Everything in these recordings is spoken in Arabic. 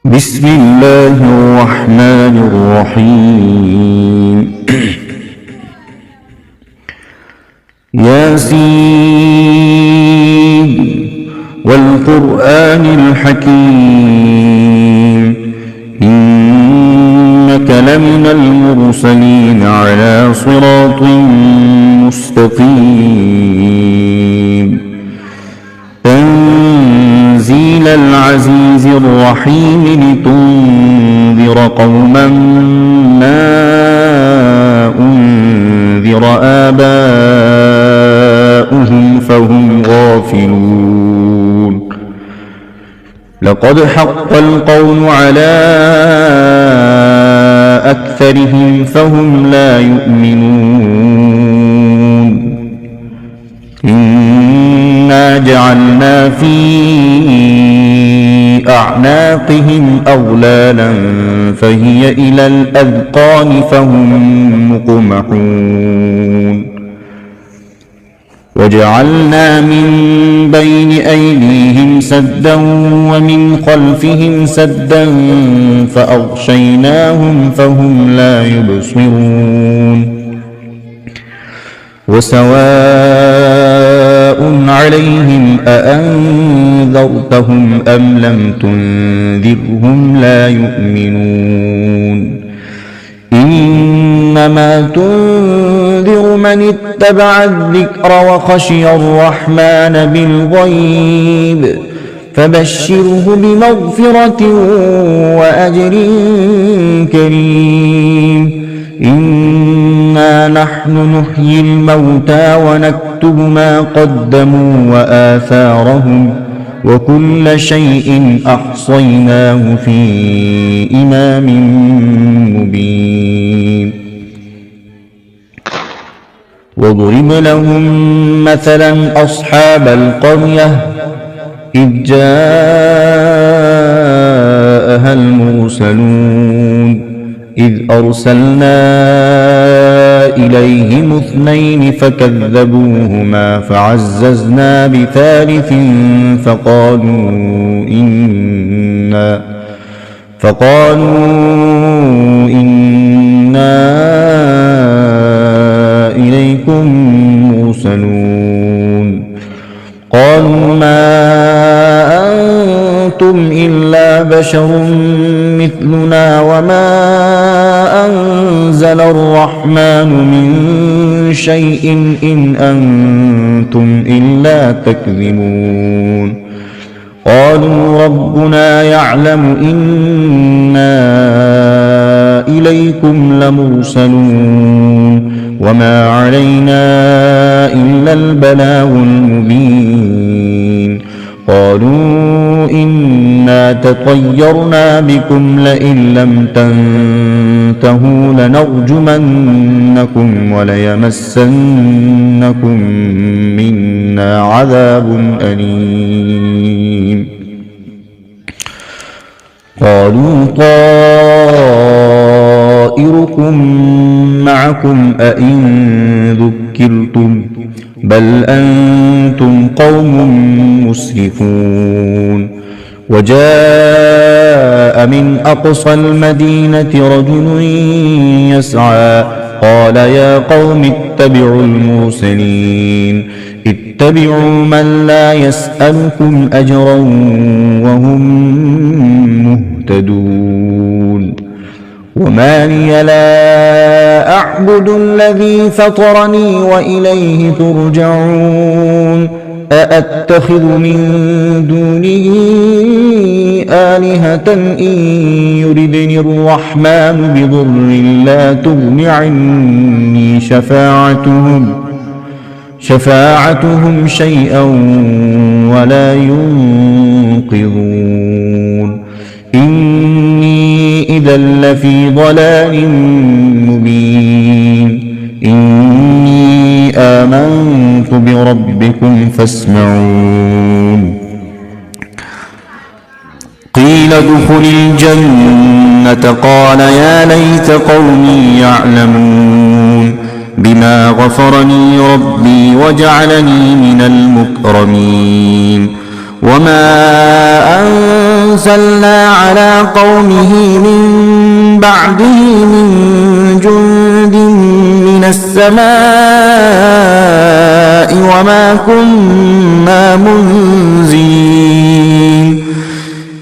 بسم الله الرحمن الرحيم ياسين والقرآن الحكيم إنك لمن المرسلين على صراط مستقيم تنزيل العزيز الرحيم لتنذر قوما ما أنذر آباؤهم فهم غافلون لقد حق القول على أكثرهم فهم لا يؤمنون إنا جعلنا في أعناقهم أغلالا فهي إلى الأذقان فهم مقمحون وجعلنا من بين أيديهم سدا ومن خلفهم سدا فأغشيناهم فهم لا يبصرون وسواء عليهم أأنذرتهم أم لم تنذرهم لا يؤمنون إنما تنذر من اتبع الذكر وخشي الرحمن بالغيب فبشره بمغفرة وأجر كريم إنا نحن نحيي الموتى ونكتب ما قدموا وآثارهم وكل شيء أحصيناه في إمام مبين واضرب لهم مثلا أصحاب القرية إذ جاءها المرسلون إذ أرسلنا إليهم اثنين فكذبوهما فعززنا بثالث فقالوا إنا إليكم مرسلون قالوا ما أنتم إلا بشر مثلنا وما أنزل الرحمن من شيء إن أنتم إلا تكذبون قالوا ربنا يعلم إنا إليكم لمرسلون وما علينا إلا البلاغ المبين قالوا إنا تطيرنا بكم لئن لم تنتهوا لنرجمنكم وليمسنكم منا عذاب أليم قالوا طائركم معكم أئن ذكرتم بل أنتم قوم مسرفون وجاء من أقصى المدينة رجل يسعى قال يا قوم اتبعوا المرسلين اتبعوا من لا يسألكم أجرا وهم مهتدون وما لي لا أعبد الذي فطرني وإليه ترجعون أأتخذ من دونه آلهة إن يردني الرحمن بضر لا تغن عني شفاعتهم شيئا ولا ينقذون إني إذا لفي ضلال مبين إني آمنت بربكم فاسمعون قيل ادخل الجنة قال يا ليت قومي يعلمون بما غفرني ربي وجعلني من المكرمين وما أرسلنا على قومه من بعده من جند من السماء وما كنا منزلين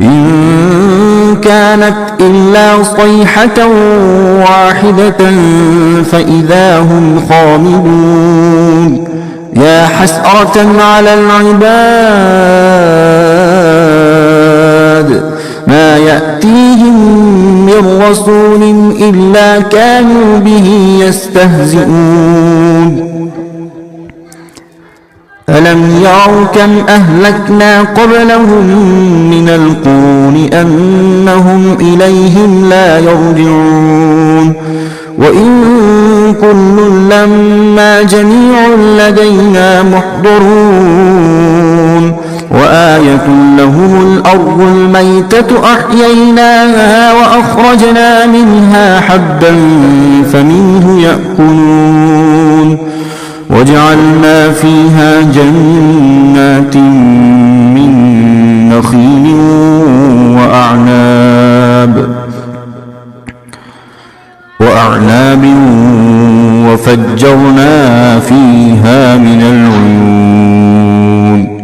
إن كانت إلا صيحة واحدة فإذا هم خامدون يا حسرة على العباد ما يأتيهم من رسول إلا كانوا به يستهزئون ألم يروا كم أهلكنا قبلهم من القرون أنهم إليهم لا يرجعون وإن كل لما جميع لدينا محضرون وآية لهم الأرض الميتة أحييناها وأخرجنا منها حبا فمنه يأكلون وجعلنا فيها جنات من نخيل وأعناب وفجرنا فيها من العيون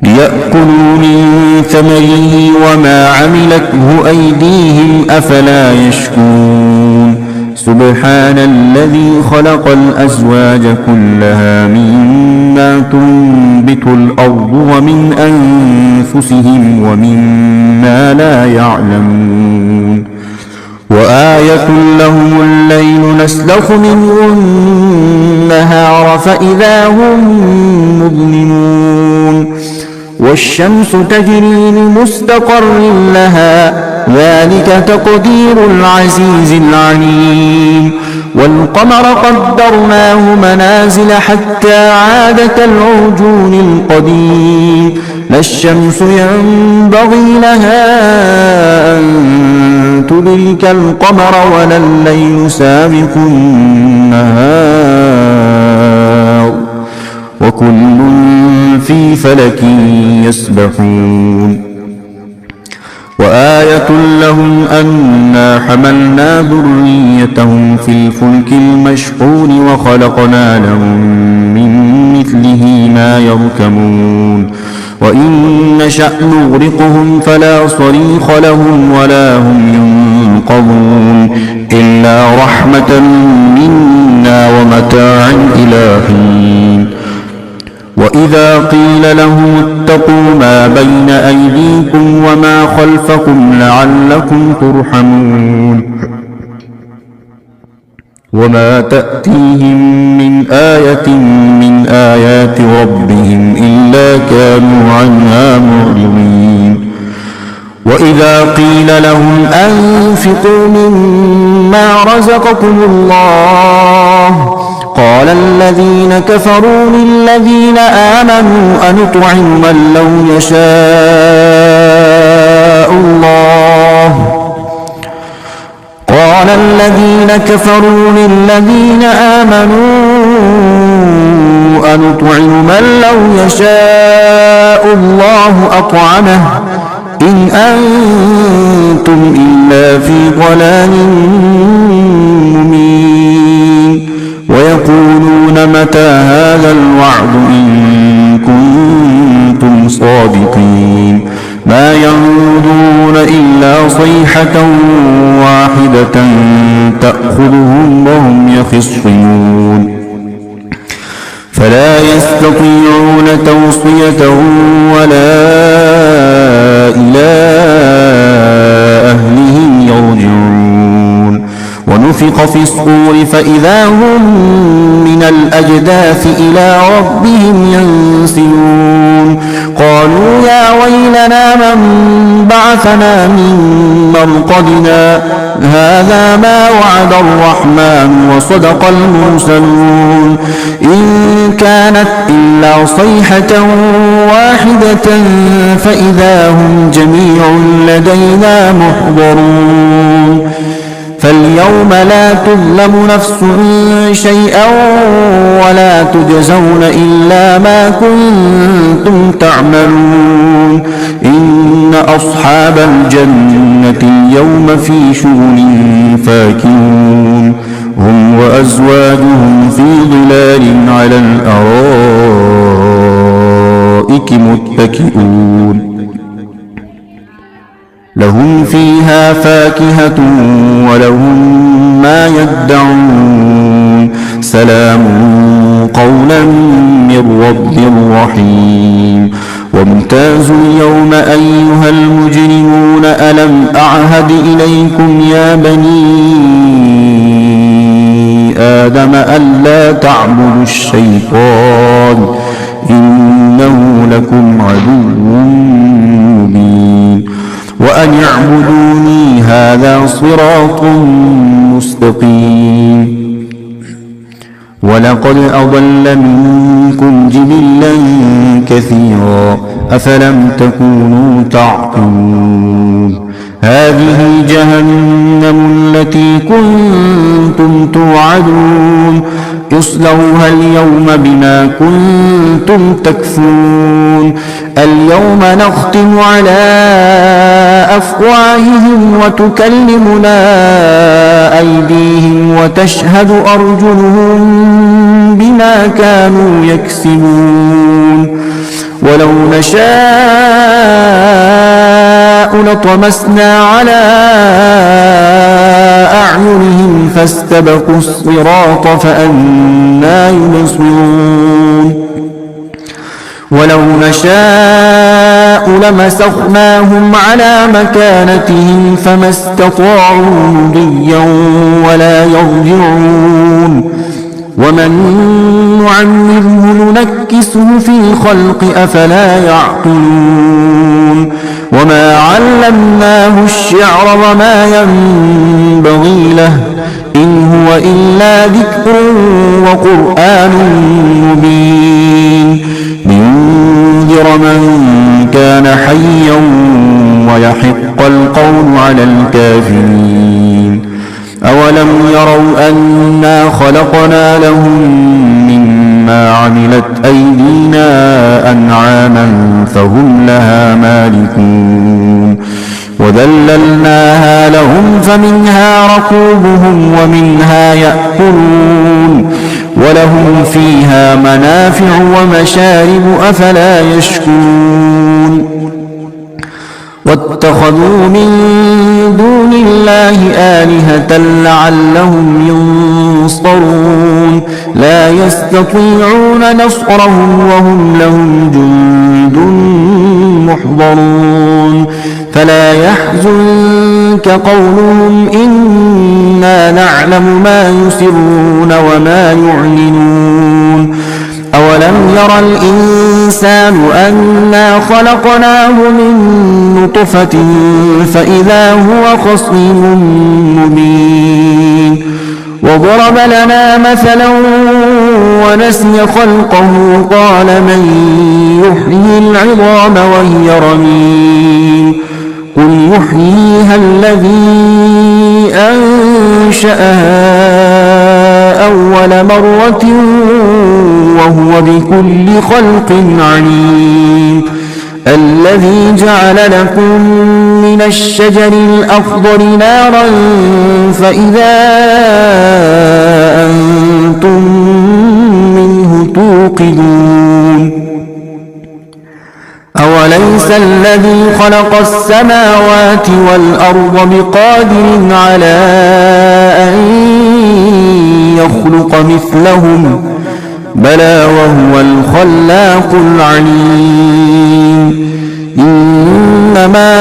ليأكلوا من ثمره وما عملته أيديهم أفلا يشكرون سبحان الذي خلق الأزواج كلها مما تنبت الأرض ومن أنفسهم ومما لا يعلمون وآية لهم الليل نسلخ منه النهار فإذا هم مظلمون والشمس تجري لمستقر لها ذلك تقدير العزيز العليم والقمر قدرناه منازل حتى عاد كالعرجون القديم لا الشمس ينبغي لها أن تدرك القمر ولا الليل سابق النهار وكل في فلك يسبحون وآية لهم أنا حملنا ذريتهم في الفلك المشحون وخلقنا لهم من مثله ما يركبون وإن نشأ نغرقهم فلا صريخ لهم ولا هم ينقذون إلا رحمة منا ومتاعا إلى حين وإذا قيل لهم اتقوا ما بين أيديكم وما خلفكم لعلكم ترحمون وما تأتيهم من آية من آيات ربهم إلا كانوا عنها معرضين وإذا قيل لهم أنفقوا مما رزقكم الله قال الذين كفروا للذين آمنوا أنطعم من لو يشاء الله قال الذين كفروا للذين آمنوا أنطعم من لو يشاء الله أطعمه إن أنتم إلا في ضلال مبين ويقولون متى هذا الوعد إن كنتم صادقين ما ينظرون إلا صيحة واحدة تأخذهم وهم يخصمون فلا يستطيعون توصية ولا إلى أهلهم يرجعون ونفخ في الصور فإذا هم من الأجداث إلى ربهم ينسلون قالوا يا ويلنا من بعثنا من مرقدنا هذا ما وعد الرحمن وصدق المرسلون إن كانت إلا صيحة واحدة فإذا هم جميع لدينا محضرون فاليوم لا تظلم نفس شيئا ولا تجزون إلا ما كنتم تعملون إن أصحاب الجنة اليوم في شغل فاكهون هم وأزواجهم في ظلال على الأرائك متكئون لهم فيها فاكهة ولهم ما يدعون سلام قولا من رب رحيم وامتازوا اليوم أيها المجرمون ألم أعهد إليكم يا بني آدم ألا تعبدوا الشيطان إنه لكم عدو مبين وأن اعبدوني هذا صراط مستقيم ولقد أضل منكم جبلا كثيرا أفلم تكونوا تعقلون هذه جهنم التي كنتم توعدون اصلوها اليوم بما كنتم تكفرون اليوم نختم على أفواههم وتكلمنا أيديهم وتشهد أرجلهم بما كانوا يكسبون ولو نشاء لطمسنا على أعينهم فاستبقوا الصراط فأنى يبصرون ولو نشاء لمسخناهم على مكانتهم فما استطاعوا مضيا ولا يرجعون ومن نعمره ننكسه في الخلق أفلا يعقلون وما علمناه الشعر وما ينبغي له إن هو إلا ذكر وقرآن مبين لينذر من كان حيا ويحق القول على الكافرين أولم يروا أنا خلقنا لهم مما عملت أيدينا أنعاما فهم لها مالكون وذللناها لهم فمنها ركوبهم ومنها يأكلون ولهم فيها منافع ومشارب أفلا يشكرون واتخذوا من دون الله آلهة لعلهم ينصرون لا يستطيعون نصرهم وهم لهم جند محضرون فلا يحزنك قولهم إنا نعلم ما يسرون وما يعلنون أولم ير الإنسان أنا خلقناه من نطفة فإذا هو خصيم مبين وضرب لنا مثلا ونسي خلقه قال من يحيي العظام وهي رميم قل يحييها الذي أنشأها أول مرة وهو بكل خلق عليم الذي جعل لكم من الشجر الأخضر نارا فإذا أنتم منه توقدون أوليس الذي خلق السماوات والأرض بقادر على أن يخلق مثلهم بلى وهو الخلاق العليم إنما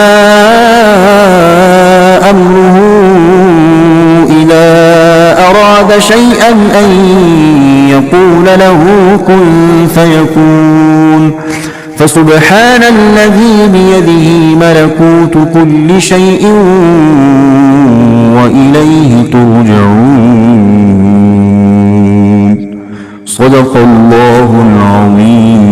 أمره إذا أراد شيئا أن يقول له كن فيكون فسبحان الذي بيده ملكوت كل شيء وإليه ترجعون صدق الله العظيم.